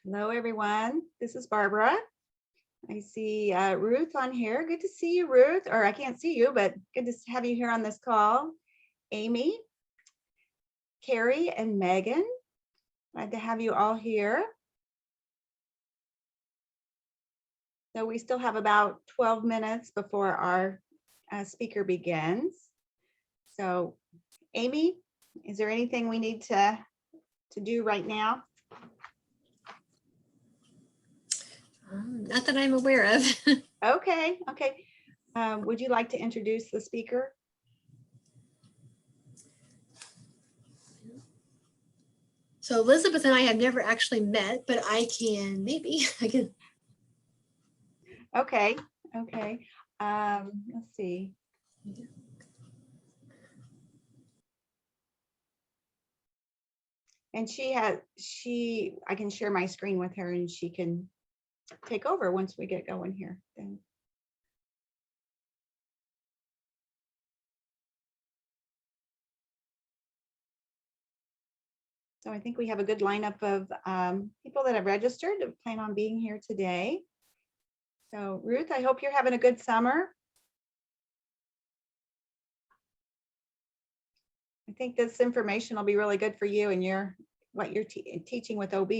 Hello, everyone. This is Barbara. I see Ruth on here. Good to see you, Ruth. Or I can't see you, but good to have you here on this call. Amy, Carrie, and Megan. Glad to have you all here. So we still have about 12 minutes before our speaker begins. So Amy, is there anything we need to do right now? Not that I'm aware of. Okay. Would you like to introduce the speaker? So Elizabeth and I have never actually met, but I can, I can. Okay. Let's see. And I can share my screen with her and she can take over once we get going here. Then. So I think we have a good lineup of people that have registered to plan on being here today. So Ruth, I hope you're having a good summer. I think this information will be really good for you and what you're teaching with OB.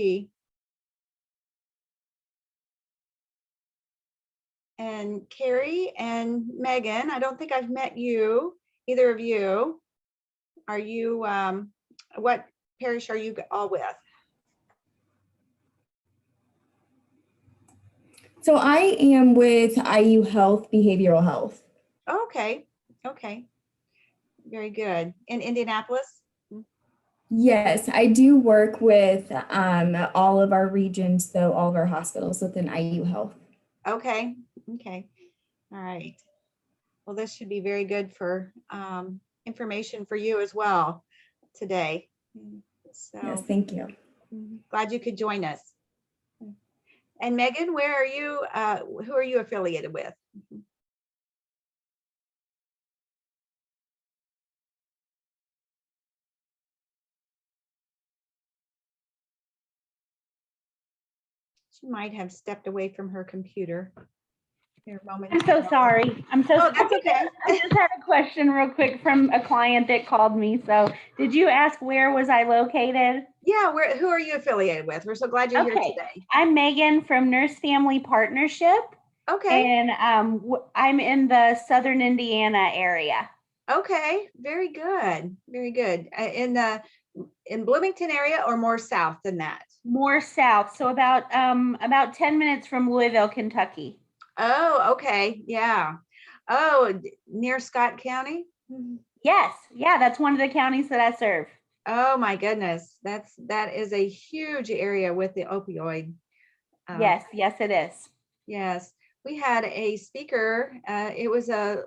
And Carrie and Megan, I don't think I've met you, either of you. Are you, what parish are you all with? So I am with IU Health Behavioral Health. Okay. Very good. In Indianapolis? Yes, I do work with all of our regions, though, all of our hospitals within IU Health. Okay. All right. Well, this should be very good for information for you as well today. So yes, thank you. Glad you could join us. And Megan, where are you? Who are you affiliated with? She might have stepped away from her computer. I'm so sorry. I'm so sorry. That's okay. I just had a question real quick from a client that called me. So did you ask where was I located? Yeah, who are you affiliated with? We're so glad you're here today. I'm Megan from Nurse Family Partnership. Okay. And I'm in the Southern Indiana area. Okay, very good. In Bloomington area or more south than that? More south. So about 10 minutes from Louisville, Kentucky. Oh, okay. Yeah. Oh, near Scott County? Yes. Yeah, that's one of the counties that I serve. Oh my goodness. That is a huge area with the opioid. Yes, it is. Yes. We had a speaker. It was a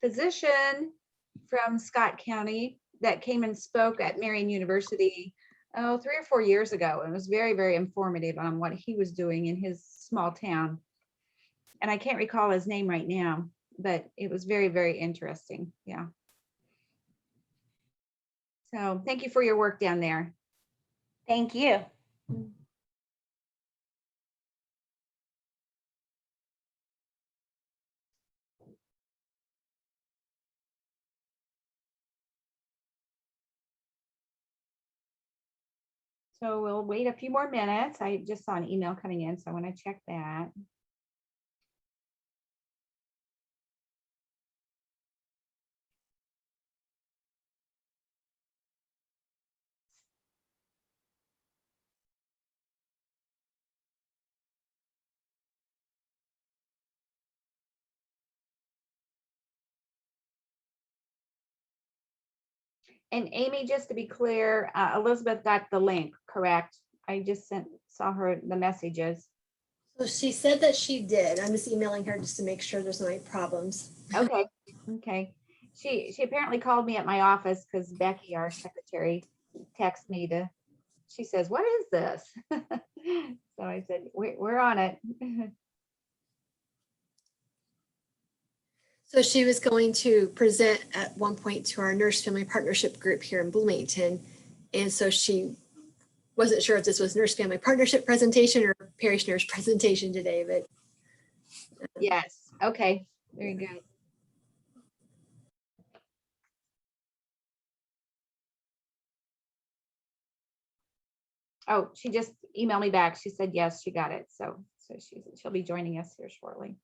physician from Scott County that came and spoke at Marian University 3 or 4 years ago. It was very, very informative on what he was doing in his small town. And I can't recall his name right now, but it was very, very interesting. Yeah. So thank you for your work down there. Thank you. So we'll wait a few more minutes. I just saw an email coming in, so I want to check that. And Amy, just to be clear, Elizabeth got the link, correct? I just saw her the messages. So she said that she did. I'm just emailing her just to make sure there's no problems. Okay. She apparently called me at my office because Becky, our secretary, texted me she says, what is this? So I said, we're on it. So she was going to present at one point to our Nurse Family Partnership group here in Bloomington. And so she wasn't sure if this was nurse family partnership presentation or parish nurse presentation today, but Yes. Okay. Very good. Oh, she just emailed me back. She said, yes, she got it. So she'll be joining us here shortly.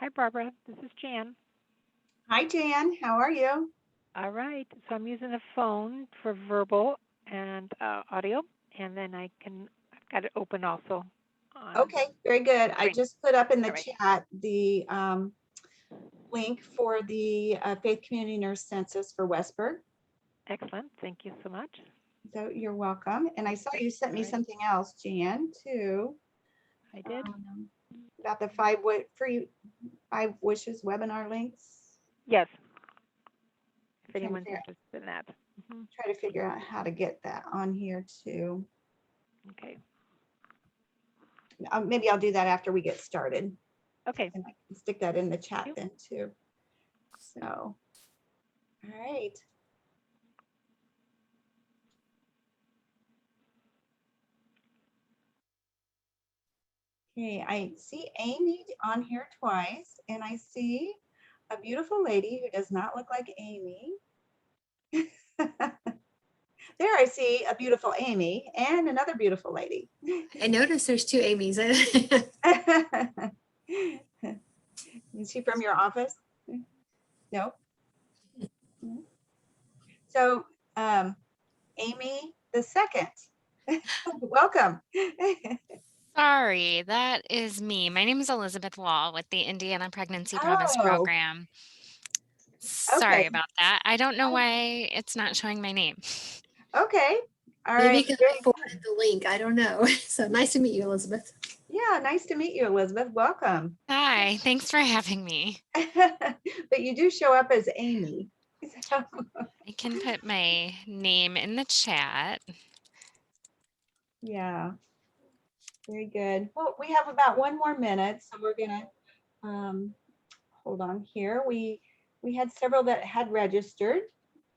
Hi, Barbara. This is Jan. Hi, Jan. How are you? All right. So I'm using a phone for verbal and audio, and then I've got it open also. on. Okay, very good. I Great. just put up in the All right. chat the link for the Faith Community Nurse Census for Westburg. Excellent. Thank you so much. So you're welcome. And I saw you sent me All right. something else, Jan, too, I did. about the free 5 wishes webinar links. Yes. If Trying to anyone's figure- interested in that. Mhm. Try to figure out how to get that on here too. Okay. Maybe I'll do that after we get started. Okay. And I can stick that in the chat you. then too. So, all right. Okay, I see Amy on here twice, and I see a beautiful lady who does not look like Amy. There I see a beautiful Amy and another beautiful lady. I noticed there's 2 Amy's. Is she from your office? No. So, Amy the second, welcome. Sorry, that is me. My name is Elizabeth Wall with the Indiana Pregnancy Promise Oh, Program. Sorry okay, about that. I don't know why it's not showing my name. okay, all Maybe right. because Very I forwarded the link. I don't know. So nice to meet you, Elizabeth. Yeah, nice to meet you, Elizabeth. Welcome. Hi, thanks for having me. But you do show up as Amy. So, I can put my name in the chat. yeah, very good. Well, we have about 1 more minute, so we're gonna hold on here. We had several that had registered,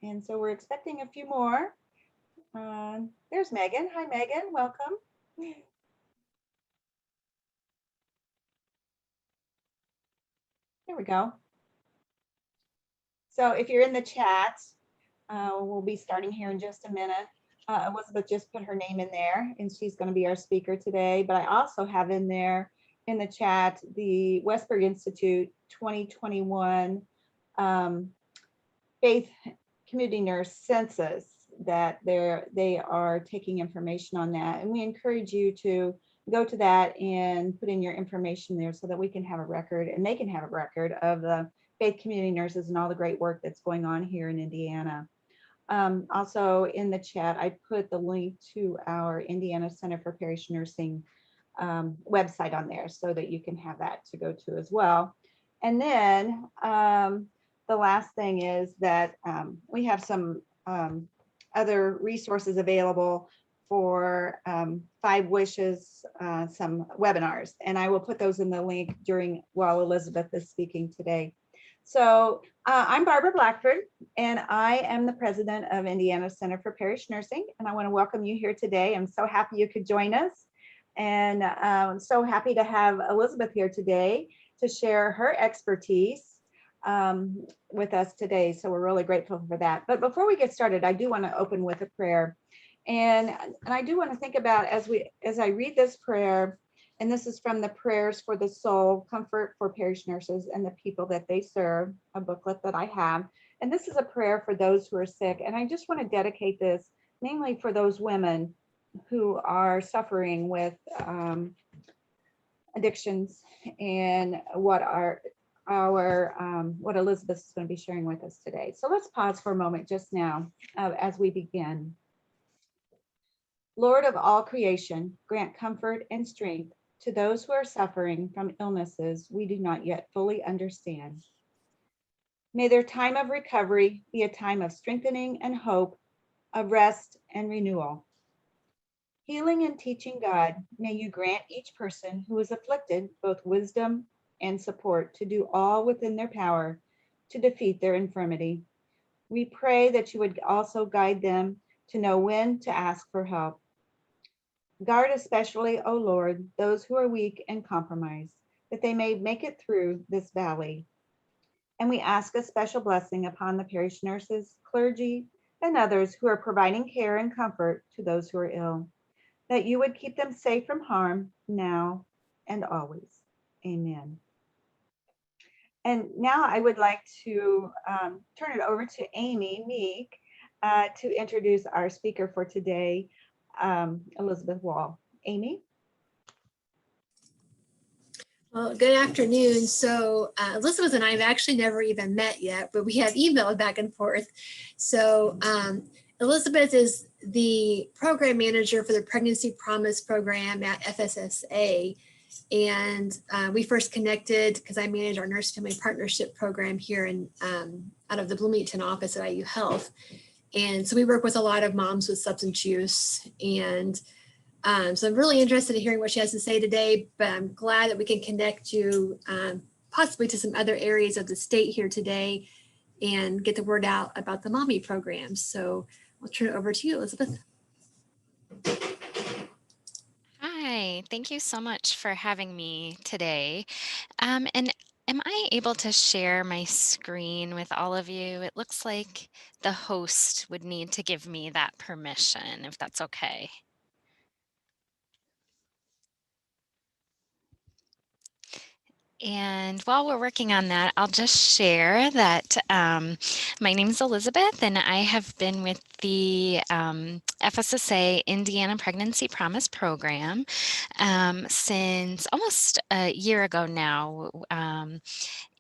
and so we're expecting a few more. There's Megan. Hi, Megan. Welcome. There we go. So if you're in the chat, we'll be starting here in just a minute. Elizabeth just put her name in there, and she's going to be our speaker today. But I also have in there in the chat the Westburg Institute 2021 Faith Community Nurse Census, that they are taking information on that. And we encourage you to go to that and put in your information there so that we can have a record and they can have a record of the faith community nurses and all the great work that's going on here in Indiana. Also in the chat, I put the link to our Indiana Center for Parish Nursing website on there so that you can have that to go to as well. And then the last thing is that we have some other resources available for 5 wishes, some webinars, and I will put those in the link while Elizabeth is speaking today. So I'm Barbara Blackford, and I am the president of Indiana Center for Parish Nursing, and I want to welcome you here today. I'm so happy you could join us, and I'm so happy to have Elizabeth here today to share her expertise with us today. So we're really grateful for that. But before we get started, I do want to open with a prayer, and I do want to think about as I read this prayer. And this is from the Prayers for the Soul, Comfort for Parish Nurses and the People that They Serve, a booklet that I have. And this is a prayer for those who are sick. And I just want to dedicate this mainly for those women who are suffering with addictions and what Elizabeth is going to be sharing with us today. So let's pause for a moment just now as we begin. Lord of all creation, grant comfort and strength to those who are suffering from illnesses we do not yet fully understand. May their time of recovery be a time of strengthening and hope, of rest and renewal. Healing and teaching God, may you grant each person who is afflicted both wisdom and support to do all within their power to defeat their infirmity. We pray that you would also guide them to know when to ask for help. Guard especially, O Lord, those who are weak and compromised, that they may make it through this valley. And we ask a special blessing upon the parish nurses, clergy, and others who are providing care and comfort to those who are ill, that you would keep them safe from harm now and always. Amen. And now I would like to turn it over to Amy Meek to introduce our speaker for today, Elizabeth Wall. Amy? Well, good afternoon. So Elizabeth and I have actually never even met yet, but we have emailed back and forth. So Elizabeth is the program manager for the Pregnancy Promise program at FSSA. And we first connected because I manage our nurse family partnership program here in out of the Bloomington office at IU Health. And so we work with a lot of moms with substance use. And so I'm really interested in hearing what she has to say today, but I'm glad that we can connect you possibly to some other areas of the state here today and get the word out about the mommy program. So I'll turn it over to you, Elizabeth. Hi, thank you so much for having me today. And am I able to share my screen with all of you? It looks like the host would need to give me that permission, if that's okay. And while we're working on that, I'll just share that my name is Elizabeth, and I have been with the FSSA Indiana Pregnancy Promise Program since almost a year ago now.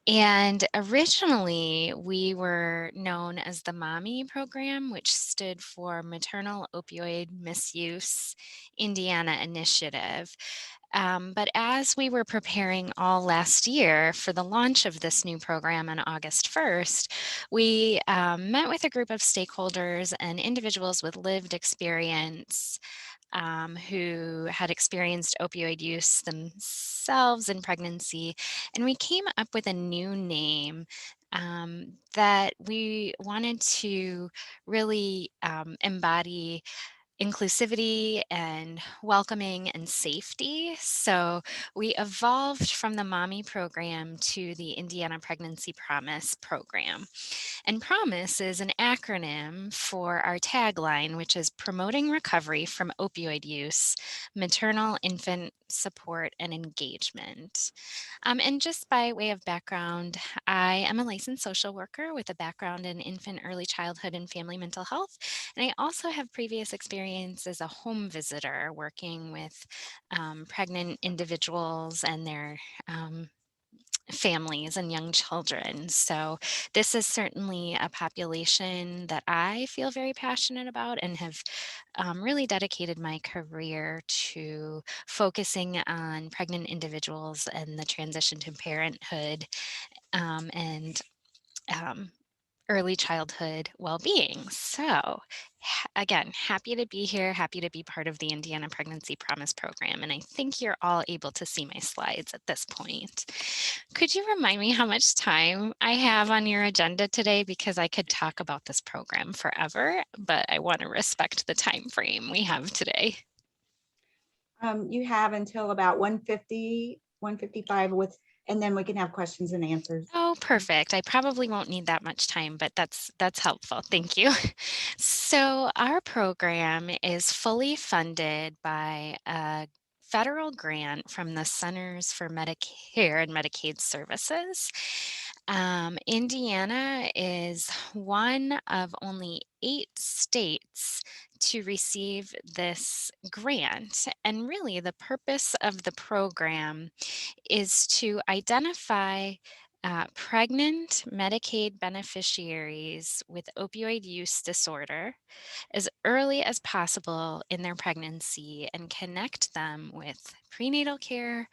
And originally, we were known as the MOMMY program, which stood for Maternal Opioid Misuse Indiana Initiative. But as we were preparing all last year for the launch of this new program on August 1st, we met with a group of stakeholders and individuals with lived experience who had experienced opioid use themselves in pregnancy. And we came up with a new name that we wanted to really embody inclusivity and welcoming and safety. So we evolved from the MOMMY program to the Indiana Pregnancy Promise program. And PROMISE is an acronym for our tagline, which is promoting recovery from opioid use, maternal infant support and engagement. And just by way of background, I am a licensed social worker with a background in infant, early childhood, and family mental health. And I also have previous experience as a home visitor working with pregnant individuals and their families and young children. So this is certainly a population that I feel very passionate about and have really dedicated my career to focusing on pregnant individuals and the transition to parenthood and early childhood well-being. So again, happy to be here, happy to be part of the Indiana Pregnancy Promise program. And I think you're all able to see my slides at this point. Could you remind me how much time I have on your agenda today? Because I could talk about this program forever, but I want to respect the time frame we have today. You have until about 1:50, 1:55 and then we can have questions and answers. Oh, perfect. I probably won't need that much time, but that's helpful. Thank you. So our program is fully funded by a federal grant from the Centers for Medicare and Medicaid Services. Indiana is one of only 8 states to receive this grant. And really, the purpose of the program is to identify pregnant Medicaid beneficiaries with opioid use disorder as early as possible in their pregnancy and connect them with prenatal care,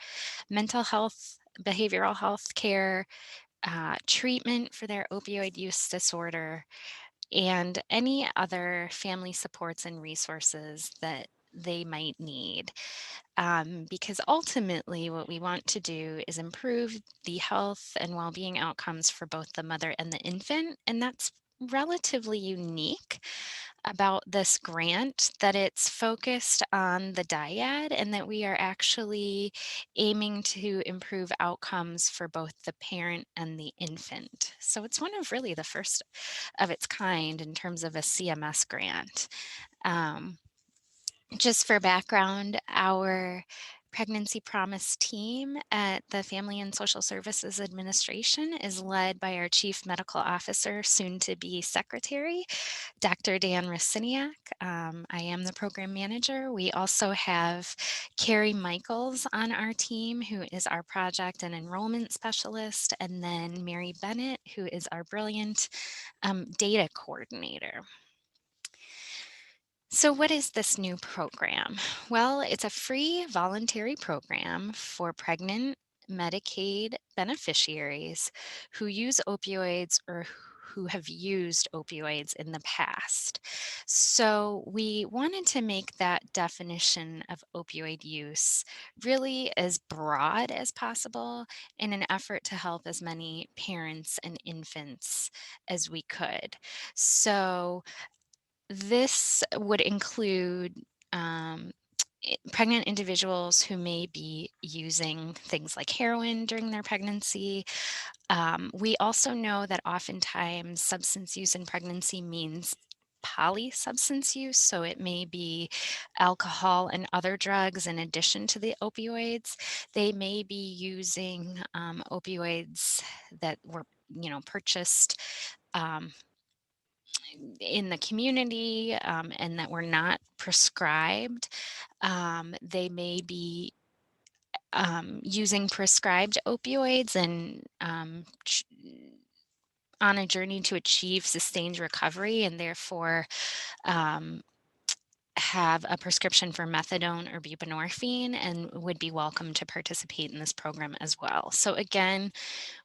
mental health, behavioral health care, treatment for their opioid use disorder, and any other family supports and resources that they might need. Because ultimately, what we want to do is improve the health and well-being outcomes for both the mother and the infant. And that's relatively unique about this grant, that it's focused on the dyad and that we are actually aiming to improve outcomes for both the parent and the infant. So it's one of really the first of its kind in terms of a CMS grant. Just for background, our Pregnancy Promise team at the Family and Social Services Administration is led by our Chief Medical Officer, soon to be Secretary, Dr. Dan Rosiniak. I am the program manager. We also have Carrie Michaels on our team, who is our project and enrollment specialist, and then Mary Bennett, who is our brilliant data coordinator. So what is this new program? Well, it's a free voluntary program for pregnant Medicaid beneficiaries who use opioids or who have used opioids in the past. So we wanted to make that definition of opioid use really as broad as possible in an effort to help as many parents and infants as we could. So this would include pregnant individuals who may be using things like heroin during their pregnancy. We also know that oftentimes substance use in pregnancy means polysubstance use, so it may be alcohol and other drugs in addition to the opioids. They may be using opioids that were, purchased in the community and that were not prescribed. They may be using prescribed opioids and on a journey to achieve sustained recovery, and therefore have a prescription for methadone or buprenorphine and would be welcome to participate in this program as well. So again,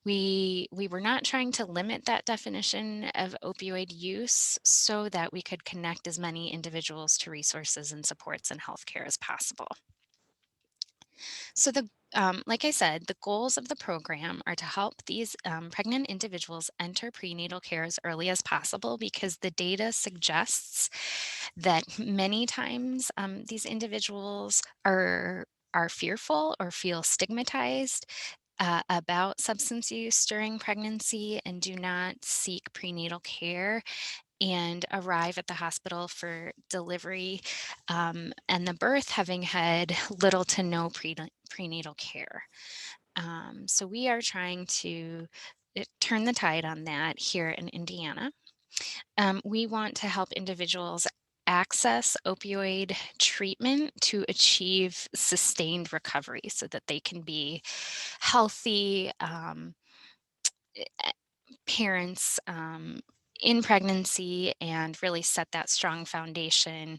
we were not trying to limit that definition of opioid use so that we could connect as many individuals to resources and supports in healthcare as possible. So like I said, the goals of the program are to help these pregnant individuals enter prenatal care as early as possible, because the data suggests that many times these individuals are fearful or feel stigmatized about substance use during pregnancy and do not seek prenatal care and arrive at the hospital for delivery and the birth having had little to no prenatal care. So we are trying to turn the tide on that here in Indiana. We want to help individuals access opioid treatment to achieve sustained recovery so that they can be healthy parents in pregnancy and really set that strong foundation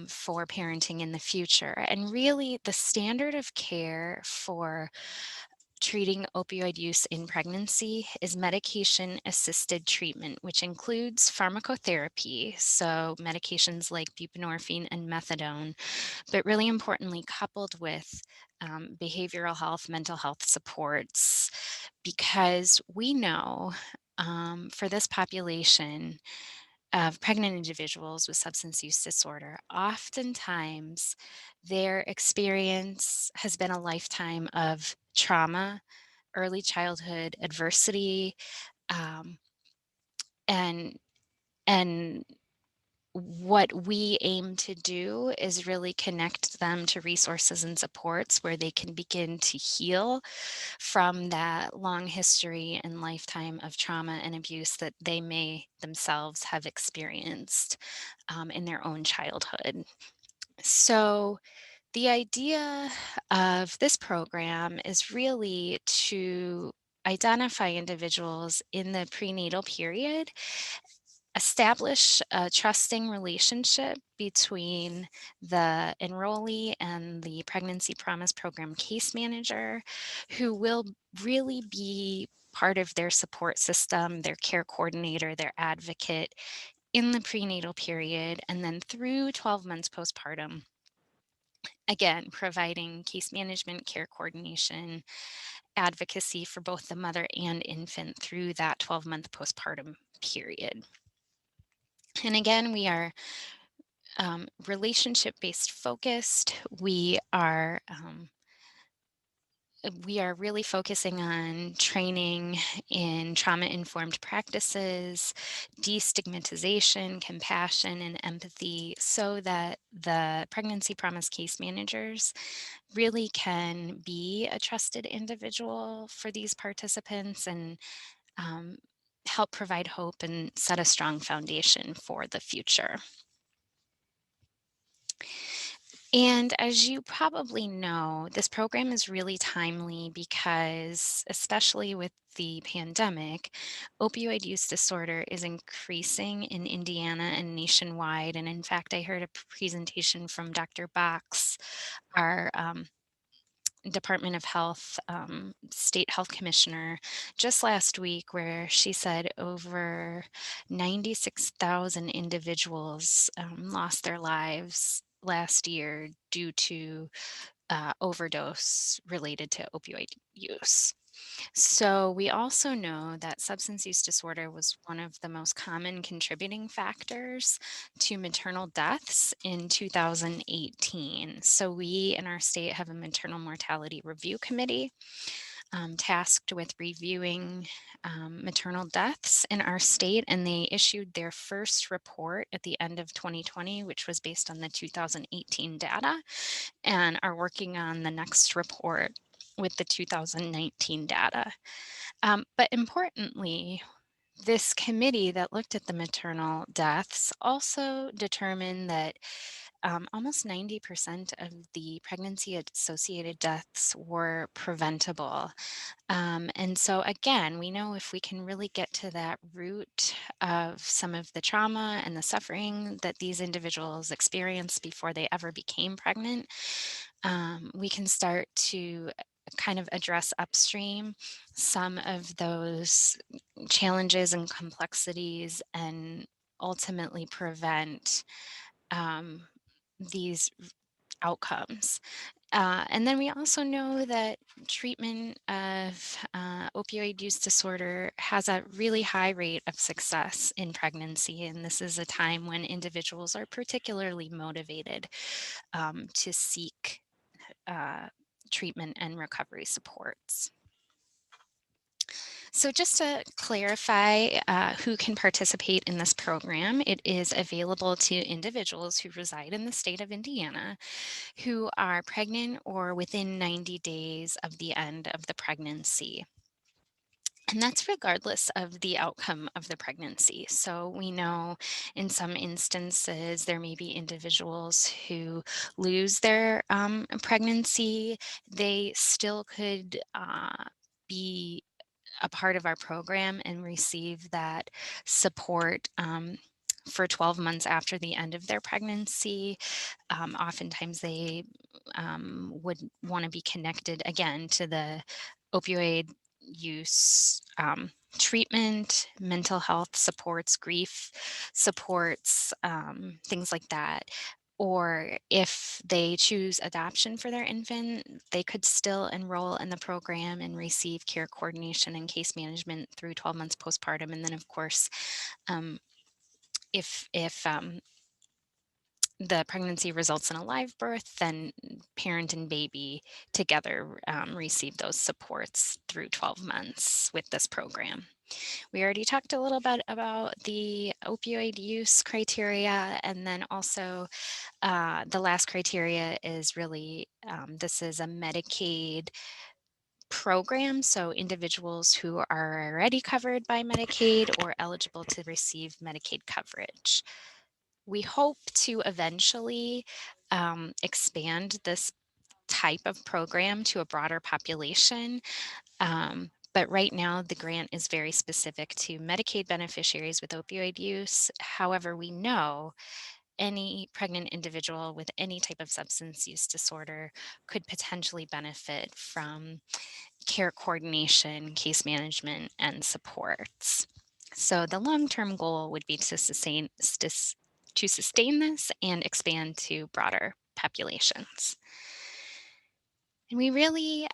for parenting in the future. And really, the standard of care for treating opioid use in pregnancy is medication-assisted treatment, which includes pharmacotherapy, so medications like buprenorphine and methadone, but really importantly, coupled with behavioral health, mental health supports, because we know for this population of pregnant individuals with substance use disorder, oftentimes their experience has been a lifetime of trauma, early childhood adversity, um, and and what we aim to do is really connect them to resources and supports where they can begin to heal from that long history and lifetime of trauma and abuse that they may themselves have experienced in their own childhood. So the idea of this program is really to identify individuals in the prenatal period, establish a trusting relationship between the enrollee and the Pregnancy Promise Program case manager, who will really be part of their support system, their care coordinator, their advocate in the prenatal period, and then through 12 months postpartum. Again, providing case management, care coordination, advocacy for both the mother and infant through that 12-month postpartum period. And again, we are relationship-based focused. We are we are really focusing on training in trauma-informed practices, destigmatization, compassion, and empathy so that the pregnancy promise case managers really can be a trusted individual for these participants and um, help provide hope and set a strong foundation for the future. And as you probably know, this program is really timely because, especially with the pandemic, opioid use disorder is increasing in Indiana and nationwide. And in fact, I heard a presentation from Dr. Box, our Department of Health state health commissioner, just last week, where she said over 96,000 individuals lost their lives last year due to overdose related to opioid use. So we also know that substance use disorder was one of the most common contributing factors to maternal deaths in 2018. So we in our state have a maternal mortality review committee tasked with reviewing maternal deaths in our state, and they issued their first report at the end of 2020, which was based on the 2018 data, and are working on the next report with the 2019 data. But importantly, this committee that looked at the maternal deaths also determined that almost 90% of the pregnancy associated deaths were preventable. And so, again, we know if we can really get to that root of some of the trauma and the suffering that these individuals experienced before they ever became pregnant, we can start to kind of address upstream some of those challenges and complexities and ultimately prevent um, these outcomes. And then we also know that treatment of opioid use disorder has a really high rate of success in pregnancy. And this is a time when individuals are particularly motivated to seek treatment and recovery supports. So just to clarify who can participate in this program, it is available to individuals who reside in the state of Indiana who are pregnant or within 90 days of the end of the pregnancy. And that's regardless of the outcome of the pregnancy. So we know in some instances there may be individuals who lose their pregnancy. They still could be a part of our program and receive that support for 12 months after the end of their pregnancy. Oftentimes they would want to be connected again to the opioid use treatment, mental health supports, grief supports, things like that. Or if they choose adoption for their infant, they could still enroll in the program and receive care coordination and case management through 12 months postpartum. And then, of course, if the pregnancy results in a live birth, then parent and baby together receive those supports through 12 months with this program. We already talked a little bit about the opioid use criteria, and then also the last criteria is really, this is a Medicaid program, so individuals who are already covered by Medicaid or eligible to receive Medicaid coverage. We hope to eventually expand this type of program to a broader population. But right now, the grant is very specific to Medicaid beneficiaries with opioid use. However, we know any pregnant individual with any type of substance use disorder could potentially benefit from care coordination, case management, and supports. So the long-term goal would be to sustain this and expand to broader populations. And we really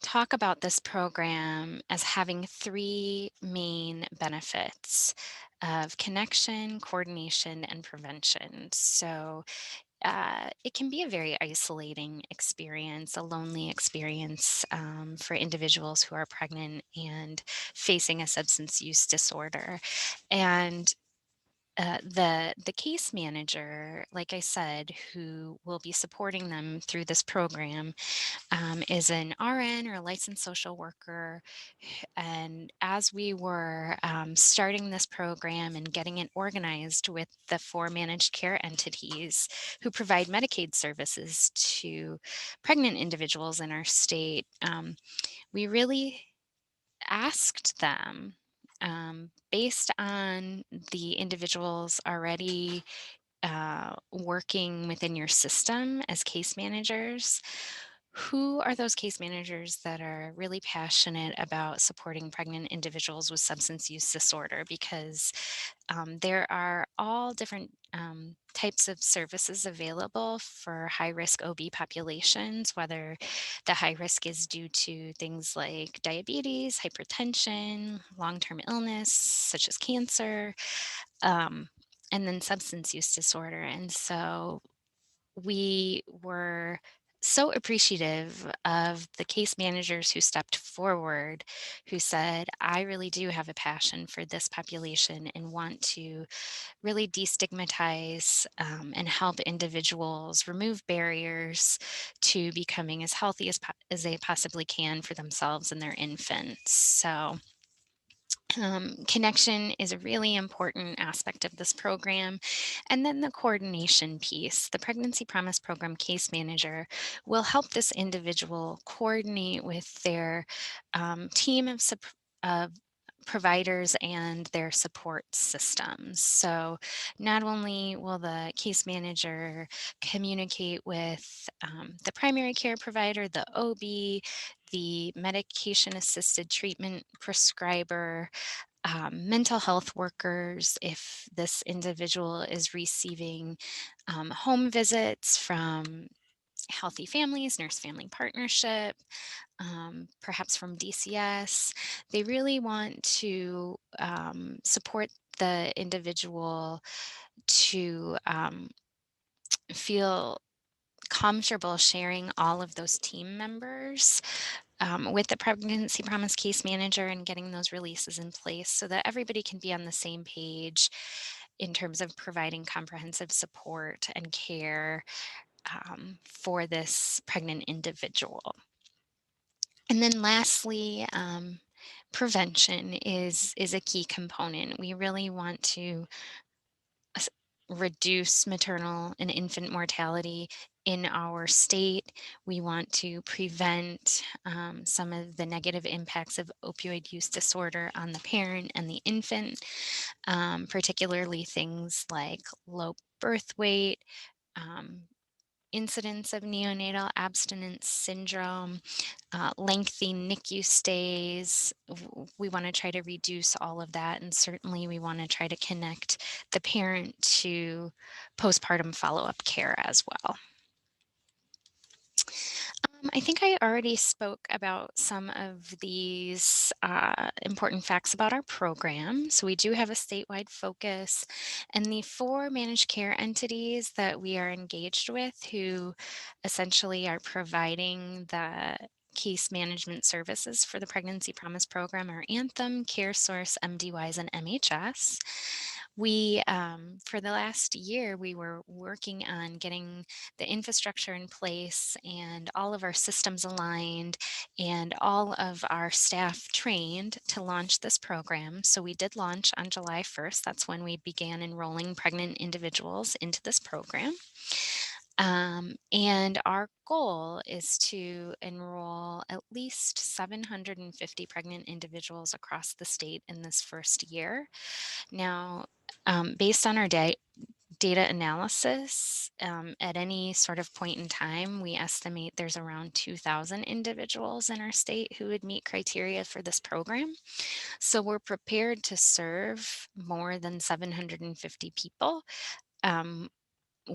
talk about this program as having three main benefits of connection, coordination, and prevention. So it can be a very isolating experience, a lonely experience for individuals who are pregnant and facing a substance use disorder. And the case manager, like I said, who will be supporting them through this program, is an RN or a licensed social worker. And as we were starting this program and getting it organized with the 4 managed care entities who provide Medicaid services to pregnant individuals in our state, we really asked them, based on the individuals already working within your system as case managers, who are those case managers that are really passionate about supporting pregnant individuals with substance use disorder? Because there are all different types of services available for high risk OB populations, whether the high risk is due to things like diabetes, hypertension, long term illness, such as cancer, um, and then substance use disorder. And so we were so appreciative of the case managers who stepped forward, who said, I really do have a passion for this population and want to really destigmatize and help individuals remove barriers to becoming as healthy as they possibly can for themselves and their infants. So connection is a really important aspect of this program. And then the coordination piece. The Pregnancy Promise Program case manager will help this individual coordinate with their team of providers and their support systems. So not only will the case manager communicate with the primary care provider, the OB, the medication assisted treatment prescriber, mental health workers, if this individual is receiving home visits from Healthy Families, Nurse Family Partnership, perhaps from DCS. They really want to support the individual to feel comfortable sharing all of those team members with the Pregnancy Promise case manager and getting those releases in place so that everybody can be on the same page in terms of providing comprehensive support and care for this pregnant individual. And then lastly, prevention is a key component. We really want to reduce maternal and infant mortality in our state. We want to prevent some of the negative impacts of opioid use disorder on the parent and the infant, particularly things like low birth weight, um, incidence of neonatal abstinence syndrome, lengthy NICU stays. We want to try to reduce all of that. And certainly we want to try to connect the parent to postpartum follow-up care as well. I think I already spoke about some of these important facts about our program. So we do have a statewide focus, and the 4 managed care entities that we are engaged with who essentially are providing the case management services for the Pregnancy Promise Program are Anthem, CareSource, MDWise, and MHS. We, for the last year, we were working on getting the infrastructure in place and all of our systems aligned and all of our staff trained to launch this program. So we did launch on July 1st. That's when we began enrolling pregnant individuals into this program. And our goal is to enroll at least 750 pregnant individuals across the state in this first year. Now, based on our data analysis, at any sort of point in time, we estimate there's around 2,000 individuals in our state who would meet criteria for this program. So we're prepared to serve more than 750 people.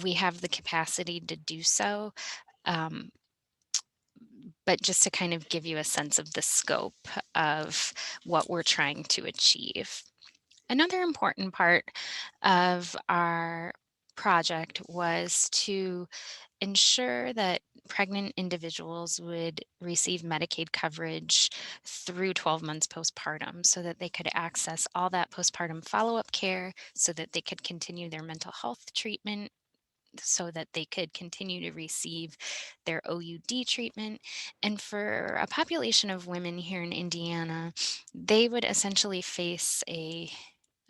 We have the capacity to do so. But just to kind of give you a sense of the scope of what we're trying to achieve. Another important part of our project was to ensure that pregnant individuals would receive Medicaid coverage through 12 months postpartum so that they could access all that postpartum follow-up care, so that they could continue their mental health treatment, so that they could continue to receive their OUD treatment. And for a population of women here in Indiana, they would essentially face a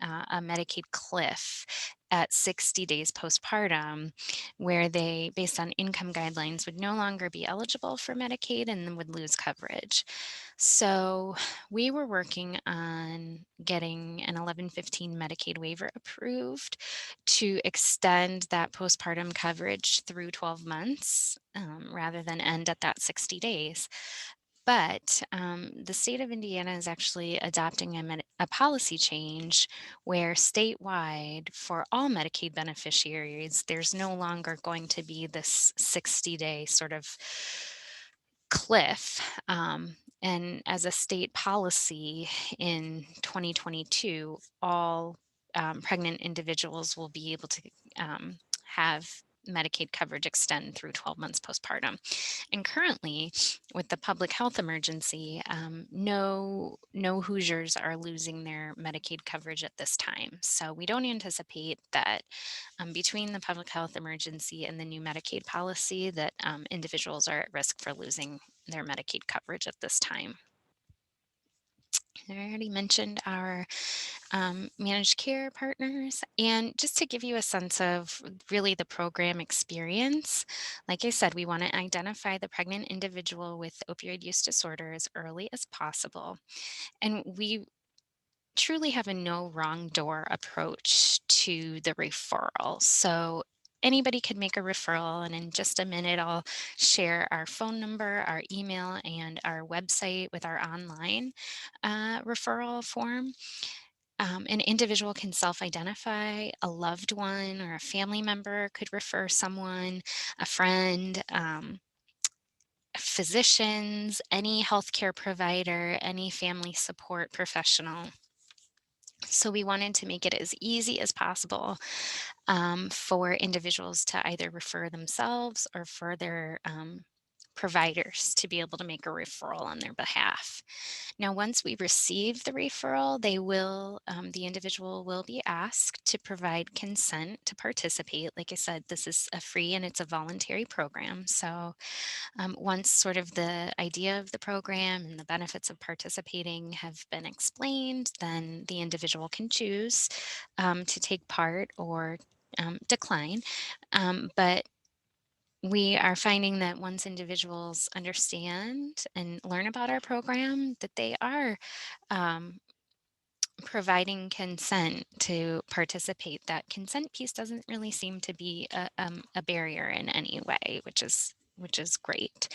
Medicaid cliff at 60 days postpartum, where they, based on income guidelines, would no longer be eligible for Medicaid and then would lose coverage. So we were working on getting an 1115 Medicaid waiver approved to extend that postpartum coverage through 12 months rather than end at that 60 days. But the state of Indiana is actually adopting a policy change where statewide, for all Medicaid beneficiaries, there's no longer going to be this 60-day sort of cliff. And as a state policy in 2022, all pregnant individuals will be able to have Medicaid coverage extend through 12 months postpartum. And currently, with the public health emergency, no Hoosiers are losing their Medicaid coverage at this time. So we don't anticipate that between the public health emergency and the new Medicaid policy that individuals are at risk for losing their Medicaid coverage at this time. I already mentioned our managed care partners. And just to give you a sense of really the program experience, like I said, we want to identify the pregnant individual with opioid use disorder as early as possible. And we truly have a no wrong door approach to the referral. So anybody could make a referral, and in just a minute, I'll share our phone number, our email, and our website with our online referral form. An individual can self-identify, a loved one or a family member could refer someone, a friend, physicians, any healthcare provider, any family support professional. So we wanted to make it as easy as possible for individuals to either refer themselves or for their providers to be able to make a referral on their behalf. Now, once we receive the referral, the individual will be asked to provide consent to participate. Like I said, this is a free and it's a voluntary program. So once sort of the idea of the program and the benefits of participating have been explained, then the individual can choose to take part or decline. But we are finding that once individuals understand and learn about our program, that they are um, providing consent to participate. That consent piece doesn't really seem to be a barrier in any way, which is great.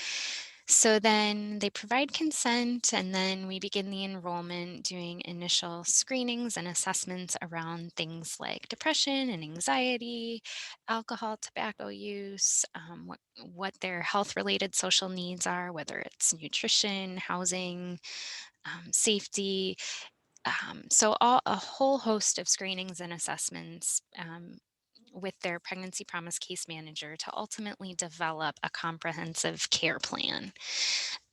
So then they provide consent, and then we begin the enrollment doing initial screenings and assessments around things like depression and anxiety, alcohol, tobacco use, what their health-related social needs are, whether it's nutrition, housing, safety. So a whole host of screenings and assessments with their pregnancy promise case manager to ultimately develop a comprehensive care plan.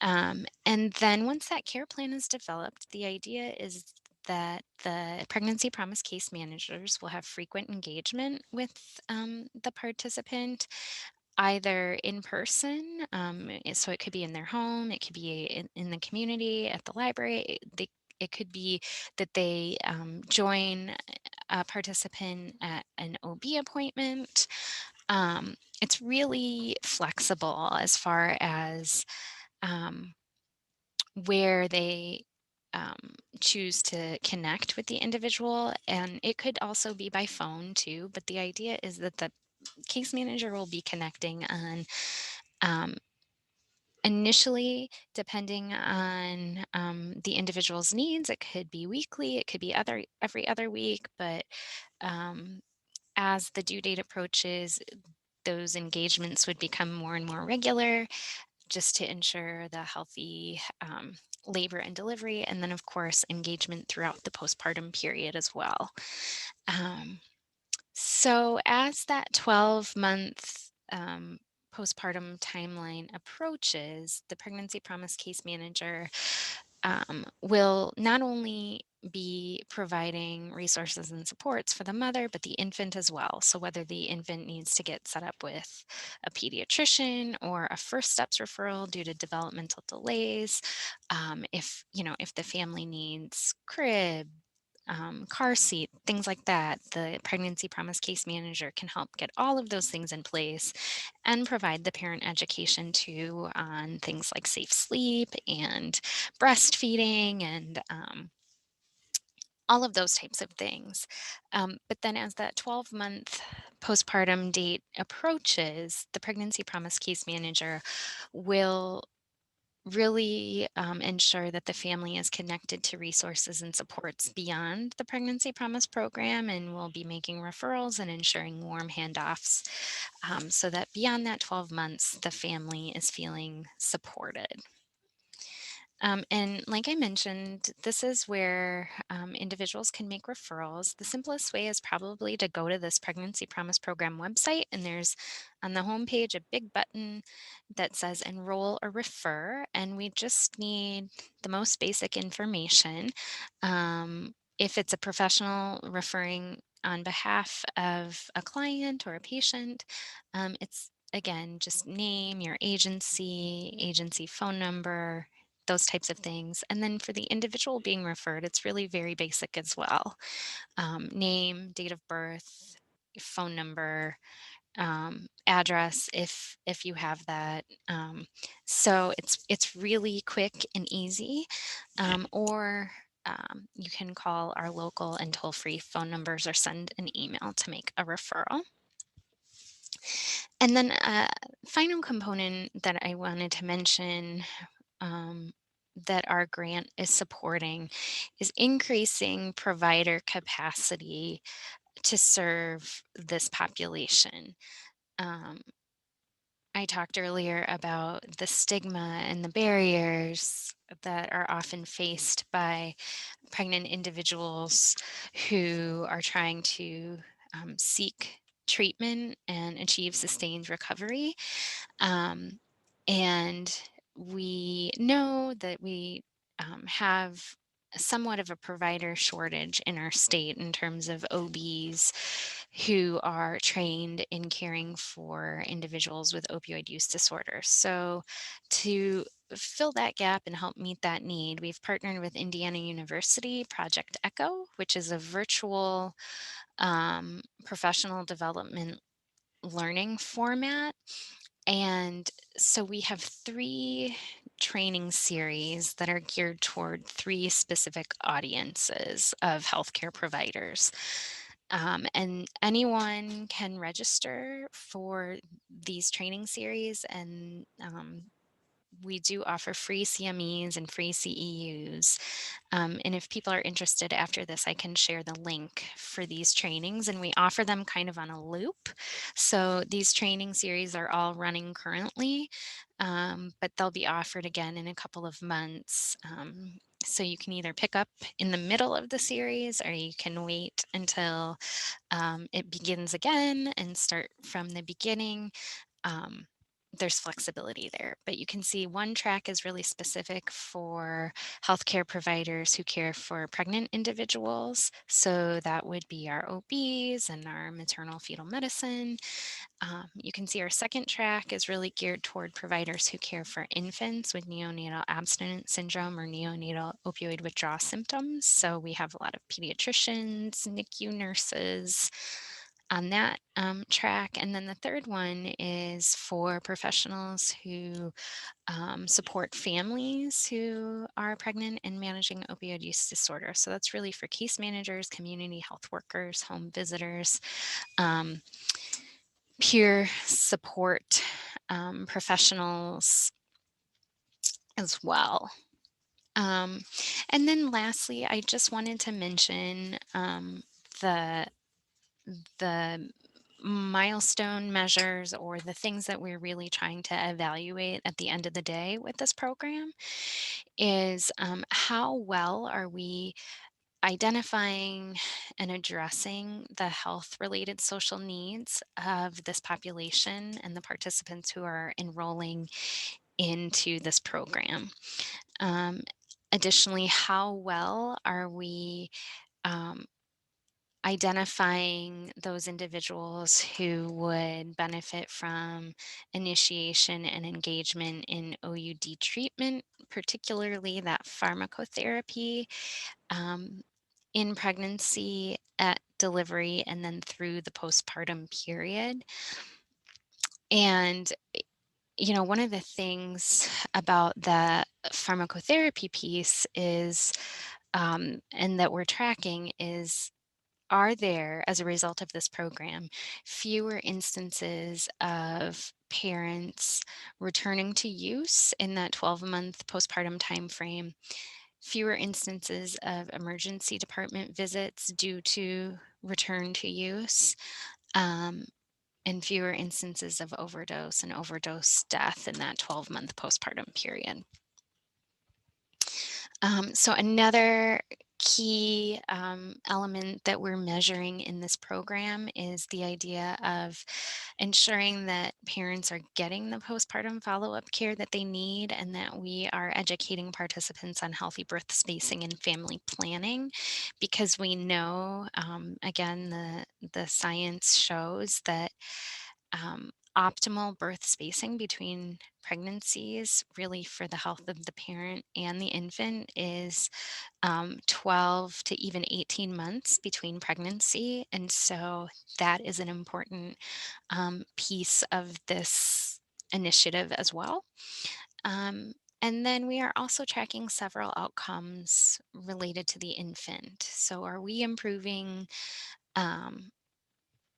And then once that care plan is developed, the idea is that the pregnancy promise case managers will have frequent engagement with the participant, either in person, so it could be in their home, it could be in the community, at the library. It could be that they join a participant at an OB appointment. It's really flexible as far as um, where they choose to connect with the individual. And it could also be by phone too, but the idea is that the case manager will be connecting on um, initially, depending on the individual's needs. It could be weekly, it could be every other week, but um, as the due date approaches, those engagements would become more and more regular, just to ensure the healthy labor and delivery, and then of course engagement throughout the postpartum period as well. Um, So as that 12-month postpartum timeline approaches, the pregnancy promise case manager will not only be providing resources and supports for the mother, but the infant as well. So whether the infant needs to get set up with a pediatrician or a first steps referral due to developmental delays, if the family needs crib, car seat, things like that, the pregnancy promise case manager can help get all of those things in place and provide the parent education too on things like safe sleep and breastfeeding and all of those types of things. But then as that 12-month postpartum date approaches, the pregnancy promise case manager will really ensure that the family is connected to resources and supports beyond the pregnancy promise program, and will be making referrals and ensuring warm handoffs so that beyond that 12 months the family is feeling supported. And like I mentioned, this is where individuals can make referrals. The simplest way is probably to go to this Pregnancy Promise Program website, and there's on the homepage a big button that says enroll or refer, and we just need the most basic information. If it's a professional referring on behalf of a client or a patient, it's again just name, your agency phone number, those types of things. And then for the individual being referred, it's really very basic as well. Name, date of birth, phone number, address if you have that. So it's really quick and easy. Or you can call our local and toll-free phone numbers or send an email to make a referral. And then a final component that I wanted to mention that our grant is supporting is increasing provider capacity to serve this population. Um, I talked earlier about the stigma and the barriers that are often faced by pregnant individuals who are trying to seek treatment and achieve sustained recovery. Um, and we know that we have somewhat of a provider shortage in our state in terms of OBs who are trained in caring for individuals with opioid use disorder. So, to fill that gap and help meet that need, we've partnered with Indiana University Project Echo, which is a virtual professional development learning format. And so we have 3 training series that are geared toward 3 specific audiences of healthcare providers. And anyone can register for these training series, and we do offer free CMEs and free CEUs. And if people are interested after this, I can share the link for these trainings, and we offer them kind of on a loop. So these training series are all running currently, but they'll be offered again in a couple of months. So you can either pick up in the middle of the series, or you can wait until it begins again and start from the beginning. Um, there's flexibility there, but you can see one track is really specific for healthcare providers who care for pregnant individuals. So that would be our OBs and our maternal fetal medicine. You can see our second track is really geared toward providers who care for infants with neonatal abstinence syndrome or neonatal opioid withdrawal symptoms. So we have a lot of pediatricians, NICU nurses on that track. And then the third one is for professionals who support families who are pregnant and managing opioid use disorder. So that's really for case managers, community health workers, home visitors, peer support professionals as well. And then lastly, I just wanted to mention the the milestone measures, or the things that we're really trying to evaluate at the end of the day with this program, is how well are we identifying and addressing the health-related social needs of this population and the participants who are enrolling into this program. Um, Additionally, how well are we identifying those individuals who would benefit from initiation and engagement in OUD treatment, particularly that pharmacotherapy in pregnancy, at delivery, and then through the postpartum period. And one of the things about the pharmacotherapy piece is, and that we're tracking is, are there, as a result of this program, fewer instances of parents returning to use in that 12-month postpartum timeframe, fewer instances of emergency department visits due to return to use, um, and fewer instances of overdose and overdose death in that 12-month postpartum period. So another key element that we're measuring in this program is the idea of ensuring that parents are getting the postpartum follow-up care that they need, and that we are educating participants on healthy birth spacing and family planning, because we know, again, the science shows that optimal birth spacing between pregnancies, really for the health of the parent and the infant, is 12 to even 18 months between pregnancy. And so that is an important piece of this initiative as well. And then we are also tracking several outcomes related to the infant. So are we improving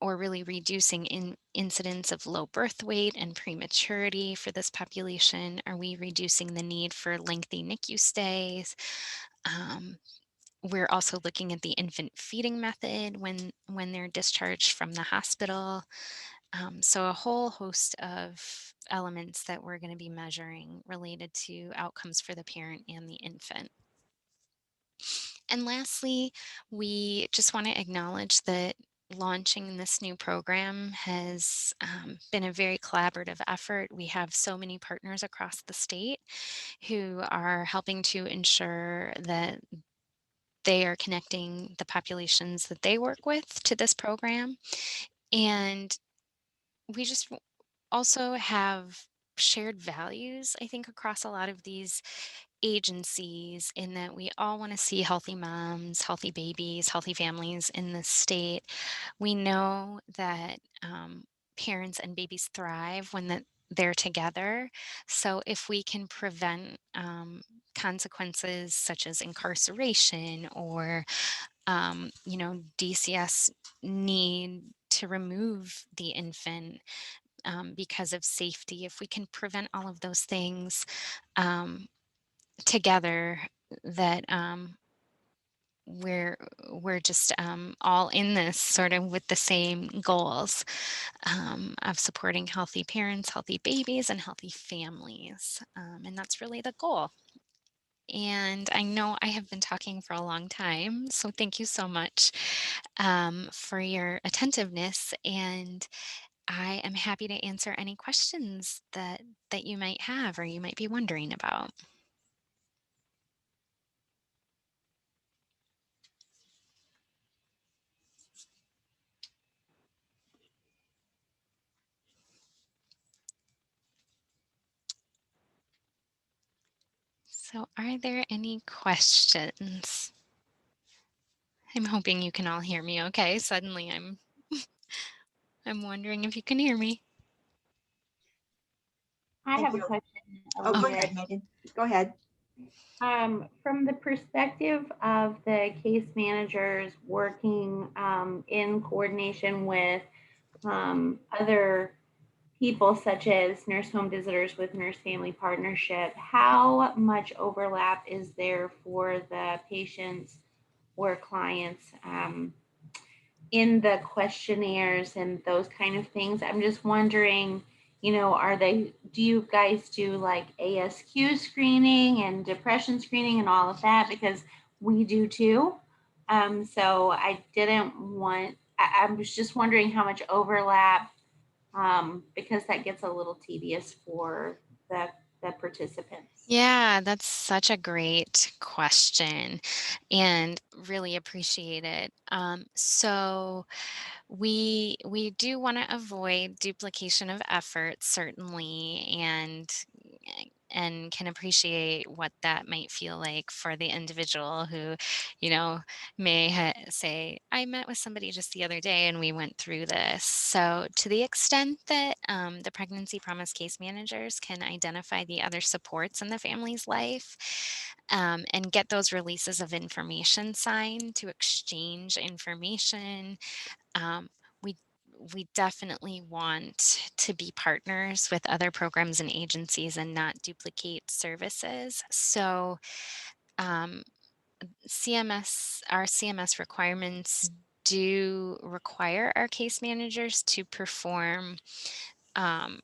or really reducing incidence of low birth weight and prematurity for this population? Are we reducing the need for lengthy NICU stays? We're also looking at the infant feeding method when they're discharged from the hospital. So a whole host of elements that we're going to be measuring related to outcomes for the parent and the infant. And lastly, we just want to acknowledge that launching this new program has been a very collaborative effort. We have so many partners across the state who are helping to ensure that they are connecting the populations that they work with to this program. And we just also have shared values, I think, across a lot of these agencies, in that we all want to see healthy moms, healthy babies, healthy families in this state. We know that parents and babies thrive when they're together. So if we can prevent consequences such as incarceration or, DCS need to remove the infant because of safety, if we can prevent all of those things together, that we're just all in this sort of with the same goals of supporting healthy parents, healthy babies, and healthy families. And that's really the goal. And I know I have been talking for a long time, so thank you so much for your attentiveness. And I am happy to answer any questions that you might have or you might be wondering about. So are there any questions? I'm hoping you can all hear me okay. Suddenly I'm wondering if you can hear me. I Thank have a you. question. Oh, go Olivia. ahead, Megan. Go ahead. From the perspective of the case managers working in coordination with other people, such as nurse home visitors with nurse family partnership, how much overlap is there for the patients or clients in the questionnaires and those kind of things? I'm just wondering, do you guys do like ASQ screening and depression screening and all of that? Because we do too. So I didn't want, I was just wondering how much overlap, because that gets a little tedious for the participants. Yeah, that's such a great question and really appreciate it. So we do want to avoid duplication of effort, certainly, and can appreciate what that might feel like for the individual who, you know, may say, I met with somebody just the other day and we went through this. So, to the extent that the pregnancy promise case managers can identify the other supports in the family's life and get those releases of information signed to exchange information, um, we we definitely want to be partners with other programs and agencies and not duplicate services. So, um, our CMS requirements do require our case managers to perform um,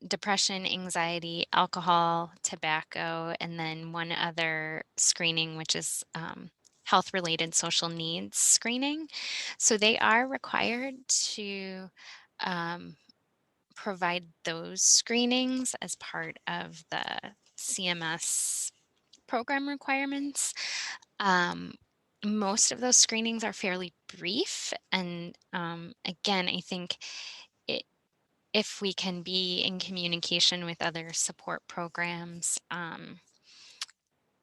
depression, anxiety, alcohol, tobacco, and then one other screening, which is health related social needs screening. So they are required to um, provide those screenings as part of the CMS program requirements. Um, Most of those screenings are fairly brief. And again, I think it, if we can be in communication with other support programs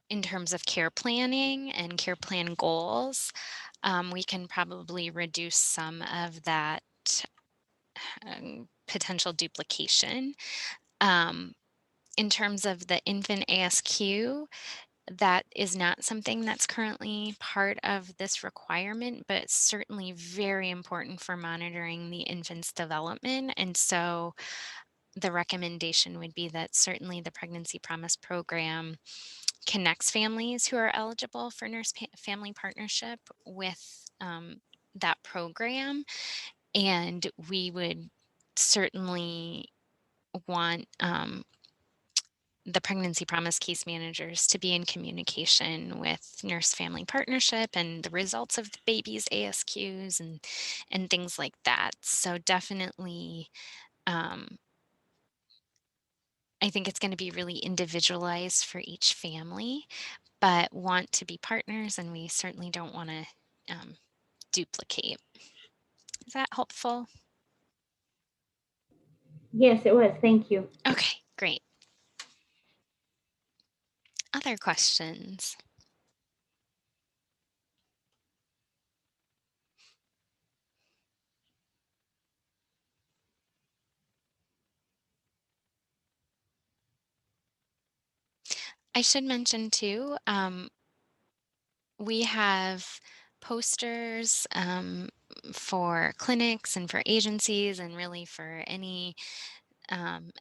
in terms of care planning and care plan goals, we can probably reduce some of that potential duplication. Um, in terms of the infant ASQ, that is not something that's currently part of this requirement, but certainly very important for monitoring the infant's development. And so the recommendation would be that certainly the Pregnancy Promise Program connects families who are eligible for family partnership with that program. And we would certainly want the Pregnancy Promise case managers to be in communication with nurse family partnership and the results of the baby's ASQs and things like that. So definitely, um, I think it's going to be really individualized for each family, but want to be partners, and we certainly don't want to duplicate. Is that helpful? Yes, it was. Thank you. Okay, great. Other questions? I should mention too, we have posters for clinics and for agencies and really for any um,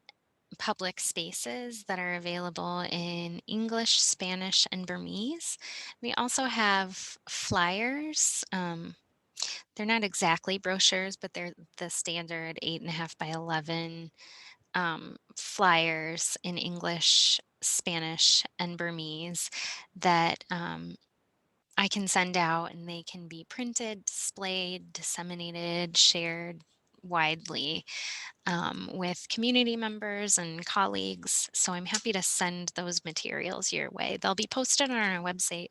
public spaces that are available in English, Spanish, and Burmese. We also have flyers. They're not exactly brochures, but they're the standard 8.5 by 11 flyers in English, Spanish, and Burmese that I can send out, and they can be printed, displayed, disseminated, shared widely with community members and colleagues. So I'm happy to send those materials your way. They'll be posted on our website,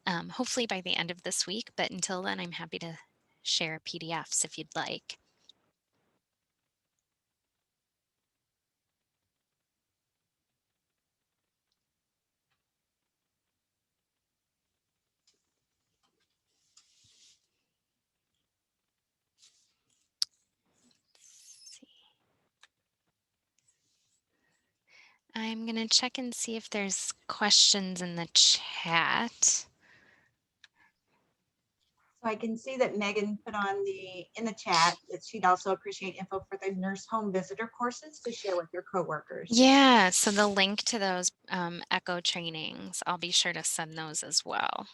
hopefully by the end of this week. But until then, I'm happy to share PDFs if you'd like. Let's see. I'm going to check and see if there's questions in the chat. So I can see that Megan put on in the chat that she'd also appreciate info for the nurse home visitor courses to share with your coworkers. Yeah, so the link to those ECHO trainings, I'll be sure to send those as well.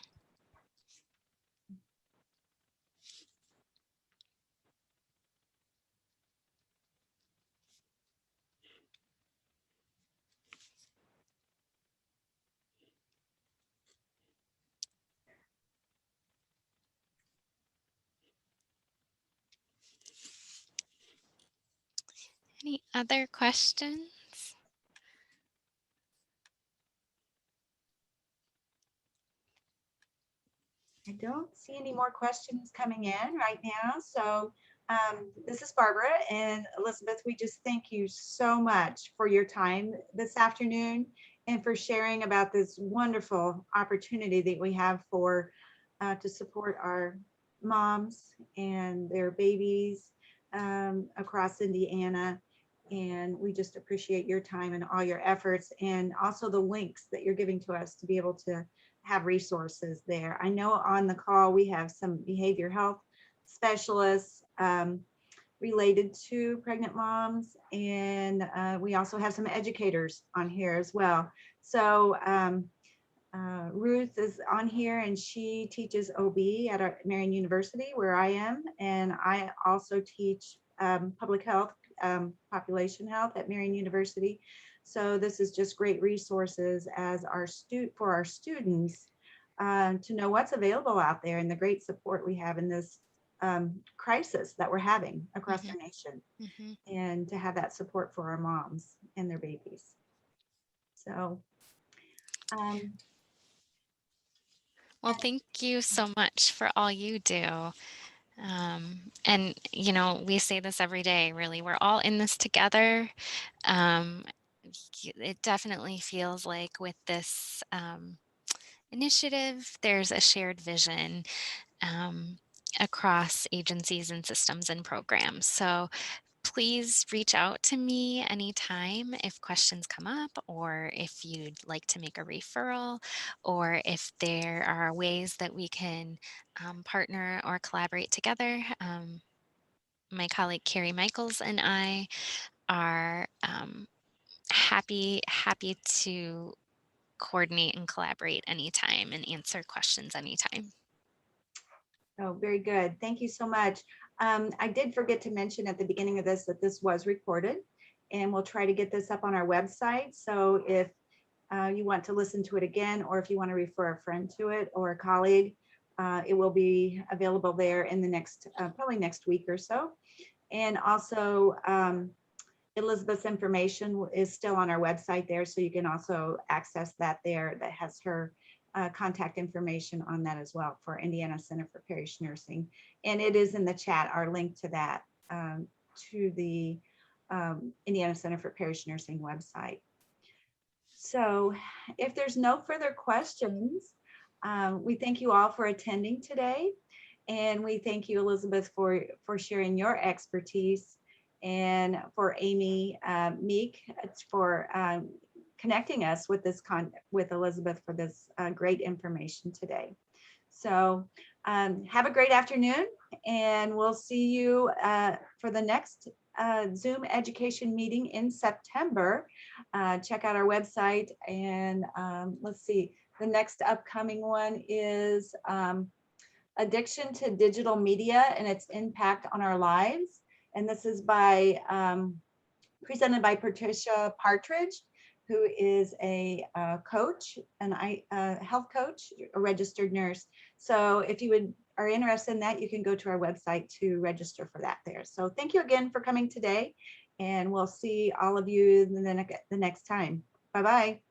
Any other questions? I don't see any more questions coming in right now. So this is Barbara and Elizabeth. We just thank you so much for your time this afternoon and for sharing about this wonderful opportunity that we have for to support our moms and their babies across Indiana. And we just appreciate your time and all your efforts, and also the links that you're giving to us to be able to have resources there. I know on the call we have some behavior health specialists related to pregnant moms, and we also have some educators on here as well. So Ruth is on here and she teaches OB at our Marian University where I am, and I also teach public health, population health at Marian University. So this is just great resources as for our students to know what's available out there and the great support we have in this crisis that we're having across the nation, and to have that support for our moms and their babies. So well, thank you so much for all you do. And, you know, we say this every day, really, we're all in this together. It definitely feels like with this initiative, there's a shared vision across agencies and systems and programs. So please reach out to me anytime if questions come up, or if you'd like to make a referral, or if there are ways that we can partner or collaborate together. My colleague Carrie Michaels and I are happy to coordinate and collaborate anytime and answer questions anytime. oh, very good. Thank you so much. I did forget to mention at the beginning of this that this was recorded, and we'll try to get this up on our website. So if you want to listen to it again, or if you want to refer a friend to it or a colleague, it will be available there in the next, probably next week or so. And also Elizabeth's information is still on our website there, so you can also access that there. That has her contact information on that as well for Indiana Center for Parish Nursing. And it is in the chat, our link to that, to the Indiana Center for Parish Nursing website. So if there's no further questions, we thank you all for attending today. And we thank you, Elizabeth, for sharing your expertise, and for Amy Meek for connecting us with with Elizabeth for this great information today. So have a great afternoon, and we'll see you for the next Zoom education meeting in September. Check out our website, and let's see, the next upcoming one is Addiction to Digital Media and Its Impact on Our Lives. And this is presented by Patricia Partridge, who is a coach, a health coach, a registered nurse. So if you are interested in that, you can go to our website to register for that there. So thank you again for coming today, and we'll see all of you the next time. Bye-bye.